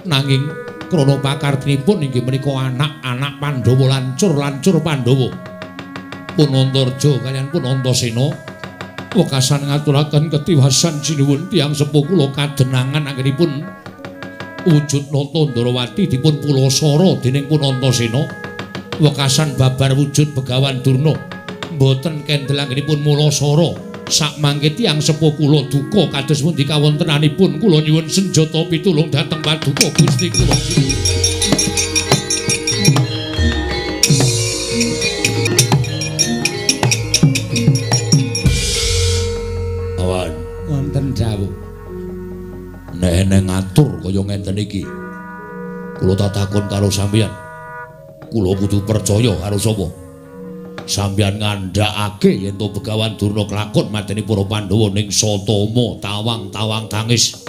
nanging krana pakartinipun inggih menika anak-anak Pandhawa lancur Pandhawa. Punantarja kaliyan Punantasena wekasan ngaturaken ketiwasan sinuwun tiyang sepuh kula kadenangan anggenipun wujud nata Ndarawati dipun pulasara dening Punantasena wekasan babar wujud Begawan Durna mboten kendel anggenipun mulasara sakmangke tiyang sepuh kula duka kados pundi kawontenanipun kula nyuwun senjata pitulung dhateng paduka Gusti kula. Wonten dawuh. Nek eneng ngatur kaya ngenten iki. Kula takon karo sampeyan. Kula kudu percaya karo sapa? Sampeyan ngandhakake yen to Begawan Durna kelakon mateni para Pandhawa ning Satama tawang-tawang tangis.